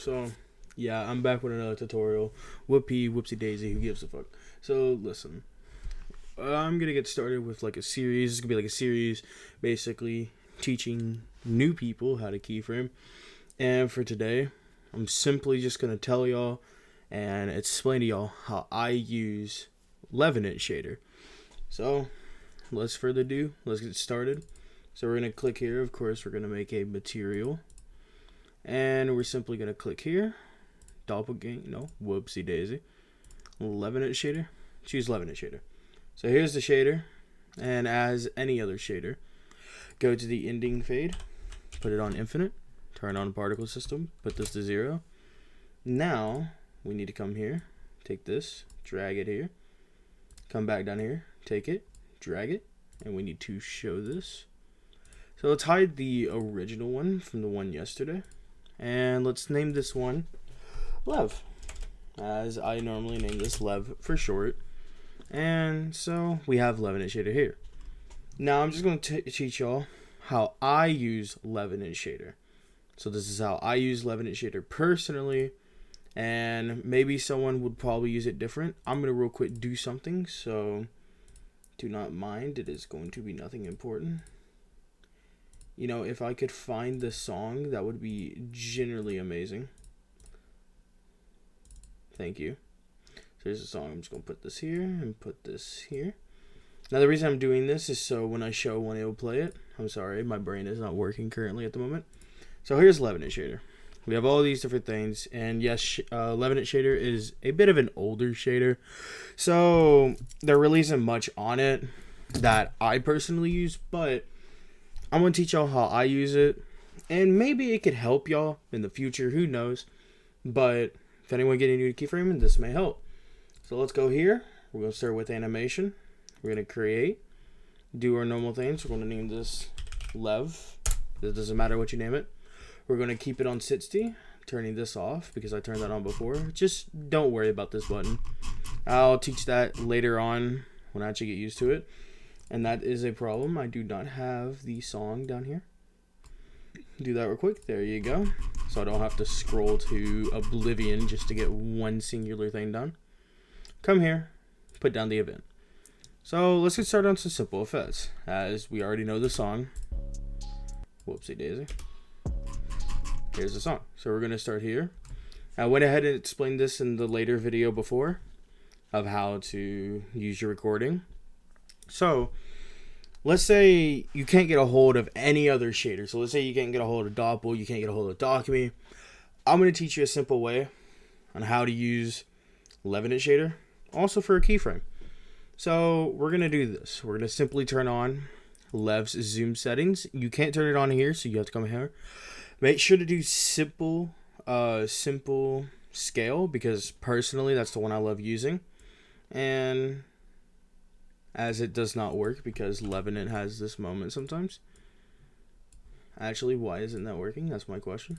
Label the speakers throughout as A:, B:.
A: So, yeah, I'm back with another tutorial. Whoopsie daisy, who gives a fuck? So, listen. I'm gonna get started with like a series. It's gonna be like a series basically teaching new people how to keyframe. And for today, I'm simply just gonna tell y'all and explain to y'all how I use Leviant shader. So, let's further ado, let's get started. So we're gonna click here. Of course, we're gonna make a material. And we're simply gonna click here. Doppelganger, no, whoopsie daisy. Leviant shader. Choose Leviant shader. So here's the shader, and as any other shader, go to the ending fade, put it on infinite, turn on particle system, put this to 0. Now we need to come here, take this, drag it here, come back down here, take it, drag it, and we need to show this. So let's hide the original one from the one yesterday, and let's name this one Lev, as I normally name this Lev for short. And so we have Leviant shader here. Now I'm just going to teach y'all how I use Leviant shader. So this is how I use Leviant shader personally, and maybe someone would probably use it different. I'm going to real quick do something, so do not mind. It is going to be nothing important. You know, if I could find the song, that would be generally amazing. Thank you. Here's the song. I'm just going to put this here and put this here. Now, the reason I'm doing this is so when I show one, it will play it. I'm sorry, my brain is not working currently at the moment. So here's Leviant shader. We have all these different things. And yes, Leviant shader is a bit of an older shader. So there really isn't much on it that I personally use. But I'm going to teach y'all how I use it. And maybe it could help y'all in the future. Who knows? But if anyone getting new to keyframing, this may help. So let's go here. We're going to start with animation. We're going to create, do our normal things. We're going to name this Lev. It doesn't matter what you name it. We're going to keep it on 60, turning this off because I turned that on before. Just don't worry about this button. I'll teach that later on when I actually get used to it. And that is a problem. I do not have the song down here. Do that real quick. There you go. So I don't have to scroll to oblivion just to get one singular thing done. Come here, put down the event. So let's get started on some simple effects, as we already know the song. Whoopsie daisy. Here's the song. So we're going to start here. I went ahead and explained this in the later video before of how to use your recording. So let's say you can't get a hold of any other shader. So let's say you can't get a hold of Doppel, you can't get a hold of Dockme. I'm going to teach you a simple way on how to use Leviant shader. Also for a keyframe. So we're going to do this. We're going to simply turn on Lev's zoom settings. You can't turn it on here, so you have to come here. Make sure to do simple scale, because personally that's the one I love using. And as it does not work because Leviant has this moment sometimes. Actually, why isn't that working? That's my question.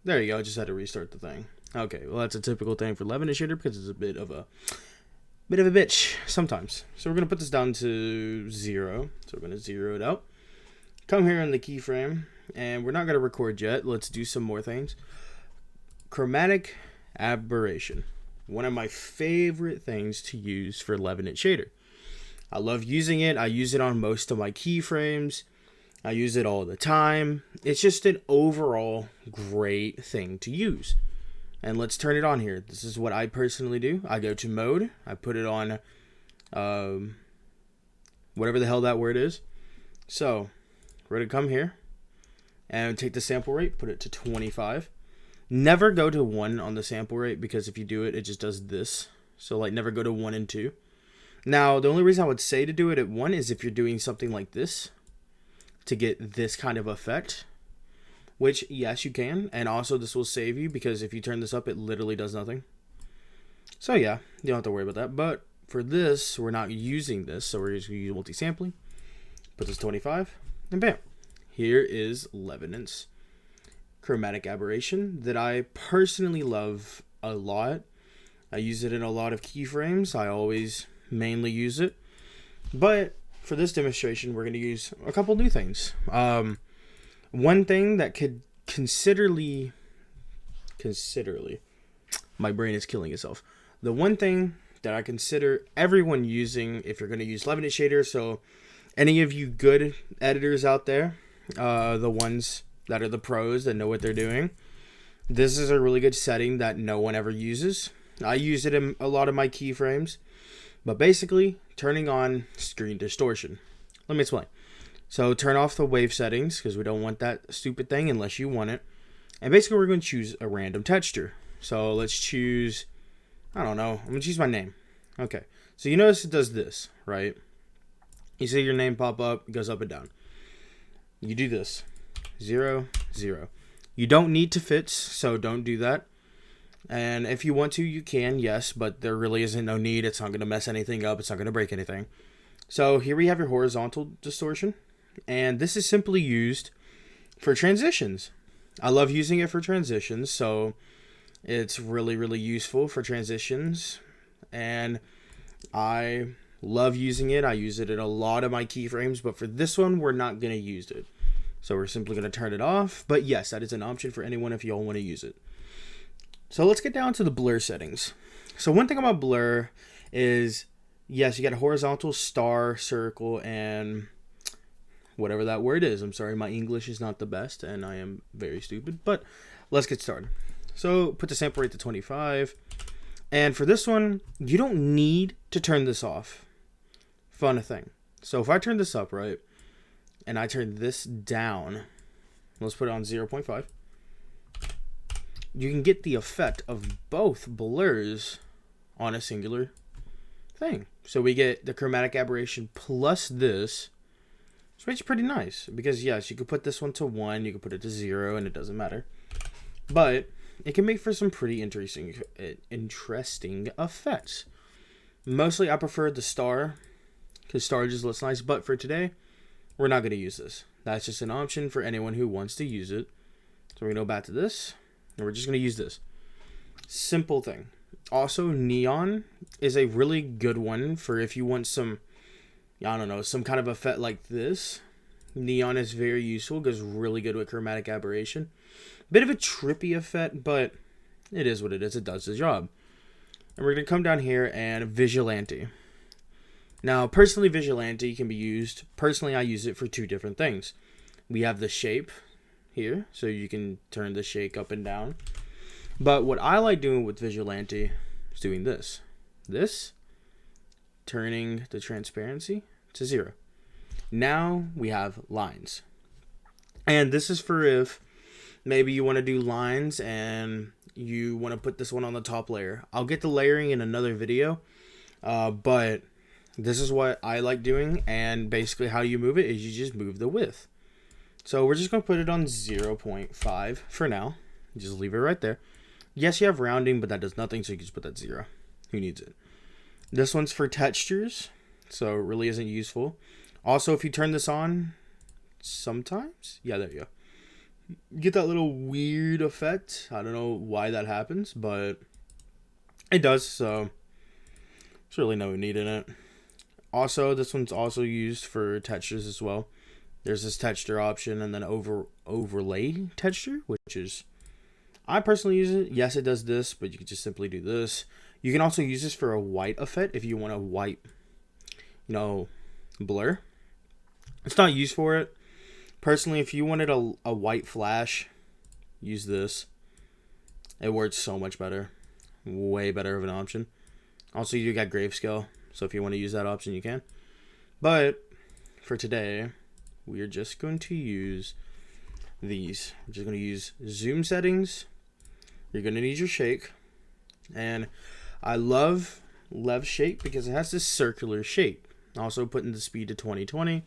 A: There you go. I just had to restart the thing. Okay, well that's a typical thing for Leviant shader because it's a bit of a bitch sometimes. So we're gonna put this down to 0. So we're gonna 0 it out. Come here in the keyframe, and we're not gonna record yet. Let's do some more things. Chromatic aberration. One of my favorite things to use for Leviant shader. I love using it. I use it on most of my keyframes. I use it all the time. It's just an overall great thing to use. And let's turn it on here. This is what I personally do. I go to mode. I put it on whatever the hell that word is. So we're going to come here and take the sample rate, put it to 25. Never go to 1 on the sample rate because if you do it, it just does this. So like never go to 1 and 2. Now, the only reason I would say to do it at 1 is if you're doing something like this to get this kind of effect. Which, yes, you can. And also, this will save you because if you turn this up, it literally does nothing. So, yeah, you don't have to worry about that. But for this, we're not using this. So, we're just going to use multi-sampling. Put this 25. And bam. Here is Leviant's chromatic aberration that I personally love a lot. I use it in a lot of keyframes. I always mainly use it. But for this demonstration, we're going to use a couple new things. One thing that could considerably, my brain is killing itself. The one thing that I consider everyone using, if you're going to use Leviant shader, so any of you good editors out there, the ones that are the pros that know what they're doing, this is a really good setting that no one ever uses. I use it in a lot of my keyframes, but basically turning on screen distortion. Let me explain. So turn off the wave settings because we don't want that stupid thing unless you want it. And basically we're going to choose a random texture. So let's choose, I don't know, I'm going to choose my name. Okay, so you notice it does this, right? You see your name pop up, it goes up and down. You do this, 0, 0. You don't need to fits, so don't do that. And if you want to, you can, yes, but there really isn't no need. It's not going to mess anything up. It's not going to break anything. So here we have your horizontal distortion. And this is simply used for transitions. I love using it for transitions, so it's really, really useful for transitions. And I love using it. I use it in a lot of my keyframes, but for this one, we're not going to use it. So we're simply going to turn it off. But yes, that is an option for anyone if you all want to use it. So let's get down to the blur settings. So one thing about blur is, yes, you got a horizontal, star, circle, and whatever that word is. I'm sorry, my English is not the best, and I am very stupid. But let's get started. So put the sample rate to 25. And for this one, you don't need to turn this off. Fun thing. So if I turn this up, right, and I turn this down, let's put it on 0.5. You can get the effect of both blurs on a singular thing. So we get the chromatic aberration plus this, which is pretty nice. Because yes, you could put this one to 1, you could put it to 0, and it doesn't matter. But it can make for some pretty interesting effects. Mostly I prefer the star, because star just looks nice. But for today, we're not going to use this. That's just an option for anyone who wants to use it. So we're going to go back to this, and we're just going to use this. Simple thing. Also, neon is a really good one for if you want some, I don't know, some kind of effect like this. Neon is very useful, goes really good with chromatic aberration. Bit of a trippy effect, but it is what it is. It does the job. And we're going to come down here and Vigilante. Now, personally, Vigilante can be used. Personally, I use it for 2 different things. We have the shape here, so you can turn the shake up and down. But what I like doing with Vigilante is doing this. This, turning the transparency to 0. Now we have lines. And this is for if maybe you want to do lines and you want to put this one on the top layer. I'll get the layering in another video, but this is what I like doing, and basically how you move it is you just move the width. So we're just going to put it on 0.5 for now. Just leave it right there. Yes, you have rounding, but that does nothing, so you can just put that 0. Who needs it? This one's for textures, so it really isn't useful. Also, if you turn this on, sometimes, yeah, there you go. You get that little weird effect. I don't know why that happens, but it does, so there's really no need in it. Also, this one's also used for textures as well. There's this texture option and then overlay texture, which is, I personally use it. Yes, it does this, but you can just simply do this. You can also use this for a white effect if you want a white, blur. It's not used for it. Personally, if you wanted a white flash, use this. It works so much better. Way better of an option. Also, you got grayscale, so if you want to use that option, you can. But for today, we are just going to use these. We're just going to use zoom settings. You're going to need your shake. And I love Lev shape because it has this circular shape. Also putting the speed to 2020.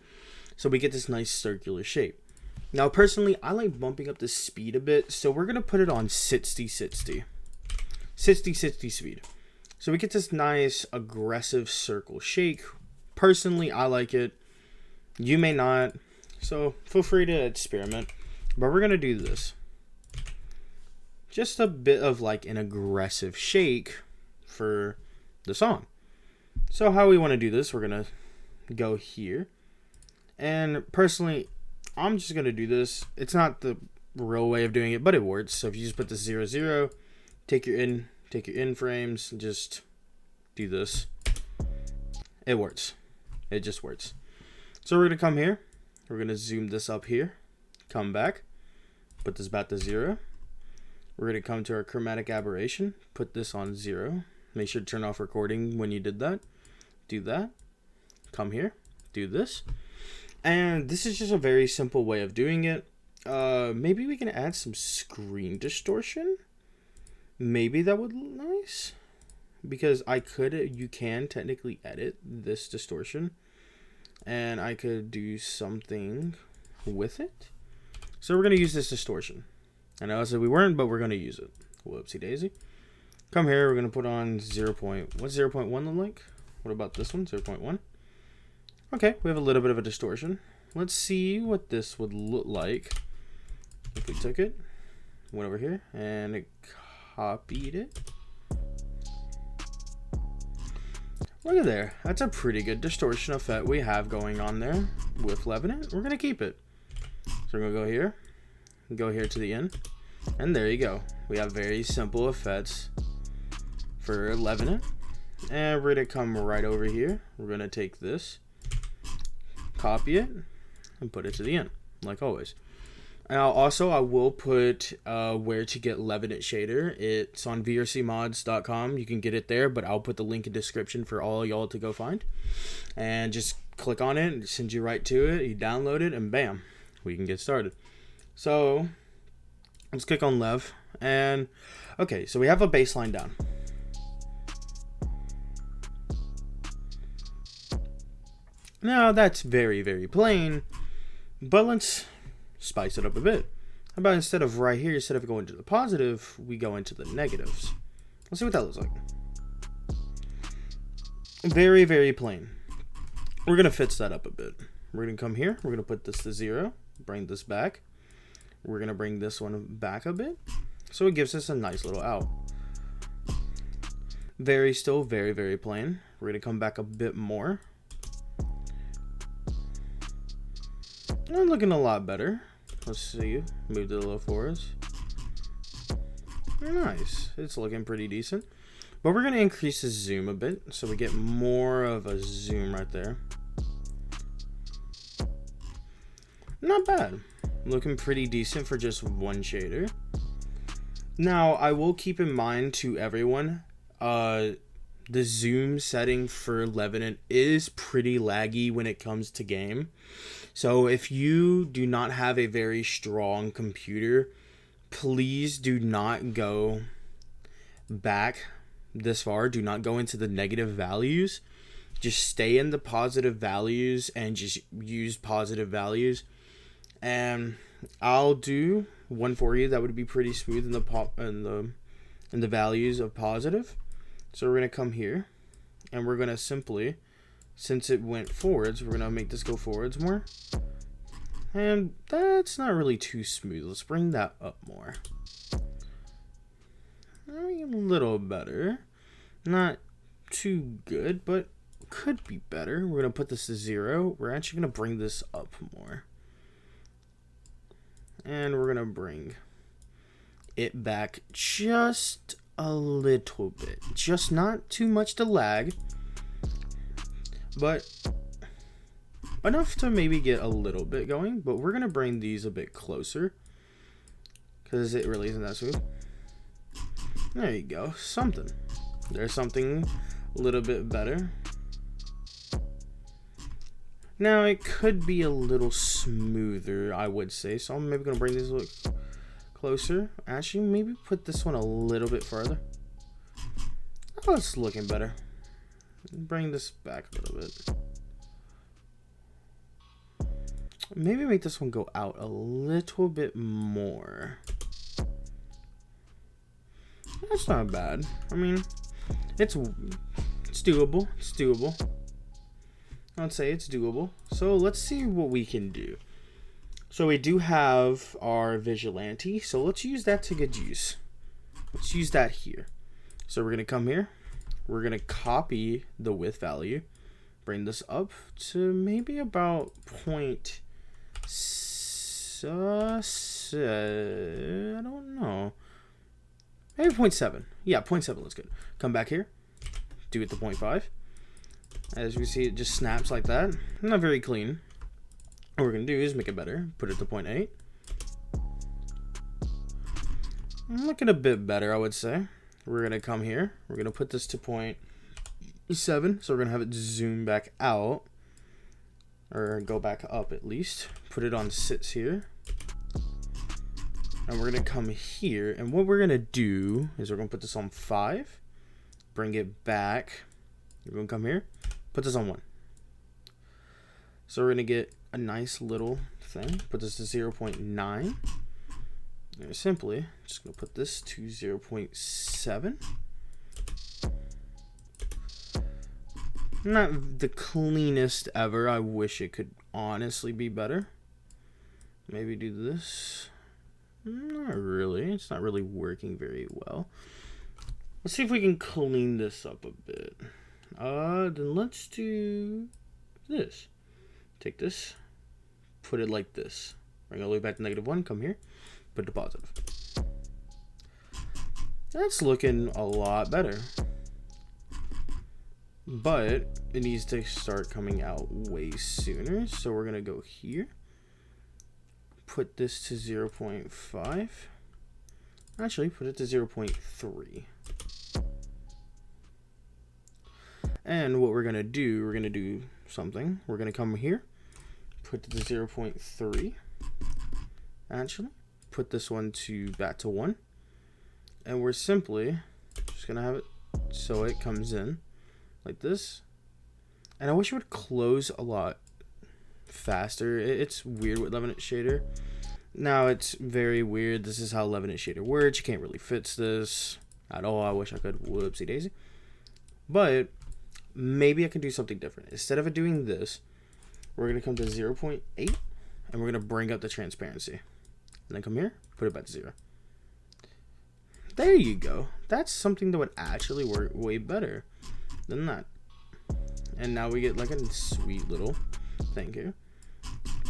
A: So we get this nice circular shape. Now, personally, I like bumping up the speed a bit. So we're going to put it on 60-60. 60-60 speed. So we get this nice aggressive circle shake. Personally, I like it. You may not. So feel free to experiment. But we're going to do this. Just a bit of like an aggressive shake for the song. So how we want to do this, we're going to go here. And personally, I'm just going to do this. It's not the real way of doing it, but it works. So if you just put the 0, 0, take your in frames, and just do this. It works. It just works. So we're gonna come here. We're gonna zoom this up here. Come back. Put this back to 0. We're gonna come to our chromatic aberration. Put this on 0. Make sure to turn off recording when you did that. Do that. Come here. Do this. And this is just a very simple way of doing it. Maybe we can add some screen distortion. Maybe that would look nice. Because you can technically edit this distortion. And I could do something with it. So we're going to use this distortion. I know I said we weren't, but we're going to use it. Whoopsie daisy. Come here, we're going to put on 0. What's 0.1 look like? What about this one, 0.1? Okay, we have a little bit of a distortion. Let's see what this would look like if we took it, went over here, and it copied it. Look at there. That's a pretty good distortion effect we have going on there with Leviant. We're going to keep it. So we're going to go here to the end, and there you go. We have very simple effects for Leviant. And we're going to come right over here. We're going to take this, copy it, and put it to the end, like always. Now, also, I will put where to get Leviant shader. It's on vrcmods.com. You can get it there, but I'll put the link in description for all y'all to go find. And just click on it, it sends you right to it. You download it, and bam, we can get started. So, let's click on Lev. And, okay, so we have a baseline down. Now, that's very, very plain, but let's spice it up a bit. How about instead of right here, instead of going to the positive, we go into the negatives. Let's see what that looks like. Very, very plain. We're going to fix that up a bit. We're going to come here. We're going to put this to 0, bring this back. We're going to bring this one back a bit. So it gives us a nice little out. Still very, very plain. We're going to come back a bit more. And looking a lot better. Let's see. Move it a little for us. Nice. It's looking pretty decent. But we're going to increase the zoom a bit so we get more of a zoom right there. Not bad. Looking pretty decent for just one shader. Now, I will keep in mind to everyone, the zoom setting for Leviant is pretty laggy when it comes to game. So if you do not have a very strong computer, please do not go back this far. Do not go into the negative values. Just stay in the positive values and just use positive values. And I'll do one for you that would be pretty smooth in the values of positive. So we're gonna come here, and we're gonna simply, since it went forwards, we're gonna make this go forwards more. And that's not really too smooth. Let's bring that up more. A little better. Not too good, but could be better. We're gonna put this to 0. We're actually gonna bring this up more. And we're gonna bring it back just a little bit. Just not too much to lag, but enough to maybe get a little bit going. But we're gonna bring these a bit closer because it really isn't that smooth. There you go. Something. There's something a little bit better. Now it could be a little smoother, I would say. So I'm maybe gonna bring this a little closer. Actually, maybe put this one a little bit further. Oh, it's looking better. Bring this back a little bit. Maybe make this one go out a little bit more. That's not bad. I mean, it's doable. It's doable. I'd say it's doable. So let's see what we can do. So we do have our vigilante. So let's use that to good use. Let's use that here. So we're going to come here. We're going to copy the width value. Bring this up to maybe about 0.6. I don't know. Maybe 0.7. Yeah, 0.7 looks good. Come back here. Do it to 0.5. As we see, it just snaps like that. Not very clean. What we're going to do is make it better. Put it to 0.8. Looking a bit better, I would say. We're going to come here. We're going to put this to 0.7. So we're going to have it zoom back out. Or go back up at least. Put it on sits here. And we're going to come here. And what we're going to do is we're going to put this on 5. Bring it back. We're going to come here. Put this on 1. So we're going to get a nice little thing. Put this to 0.9. And simply just going to put this to 0.7. Not the cleanest ever. I wish it could honestly be better. Maybe do this. Not really. It's not really working very well. Let's see if we can clean this up a bit. Then let's do this. Take this. Put it like this. Bring it all the way back to -1. Come here. Put it to positive. That's looking a lot better. But it needs to start coming out way sooner. So we're going to go here. Put this to 0.5. Actually, put it to 0.3. And what we're going to do something. We're going to come here. Put it to 0.3. Actually, put this one back to 1. And we're simply just going to have it so it comes in like this. And I wish it would close a lot faster. It's weird with Leviant shader. Now it's very weird. This is how Leviant shader works. You can't really fix this at all. I wish I could. Whoopsie daisy. But maybe I can do something different. Instead of it doing this, we're going to come to 0.8 and we're going to bring up the transparency. And then come here, put it back to 0. There you go. That's something that would actually work way better than that. And now we get like a sweet little thing here.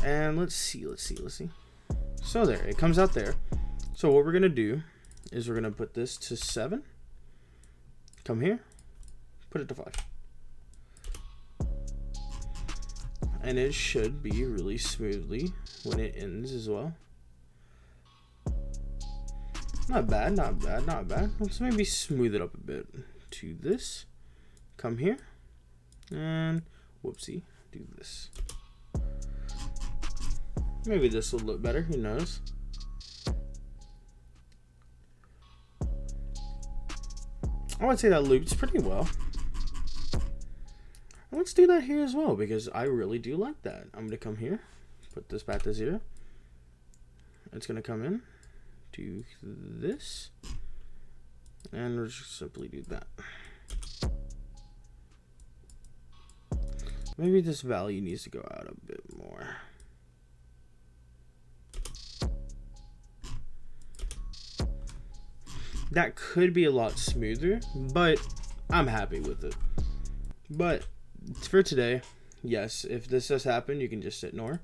A: And let's see. So there, it comes out there. So what we're going to do is we're going to put this to 7. Come here, put it to 5. And it should be really smoothly when it ends as well. Not bad, not bad, not bad. Let's maybe smooth it up a bit to this. Come here. And whoopsie, do this. Maybe this will look better, who knows. I would say that loops pretty well. Let's do that here as well because I really do like that. I'm going to come here, put this back to 0. It's going to come in, do this, and we'll just simply do that. Maybe this value needs to go out a bit more. That could be a lot smoother, but I'm happy with it. But for today, yes, if this does happen, you can just ignore.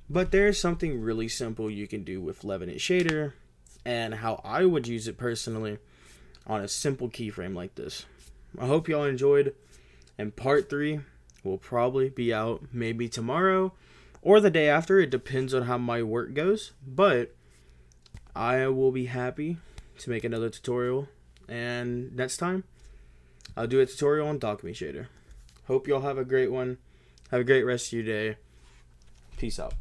A: But there's something really simple you can do with Leviant shader and how I would use it personally on a simple keyframe like this. I hope y'all enjoyed, and part 3 will probably be out maybe tomorrow or the day after. It depends on how my work goes, but I will be happy to make another tutorial, and next time I'll do a tutorial on document shader. Hope y'all have a great one. Have a great rest of your day. Peace out.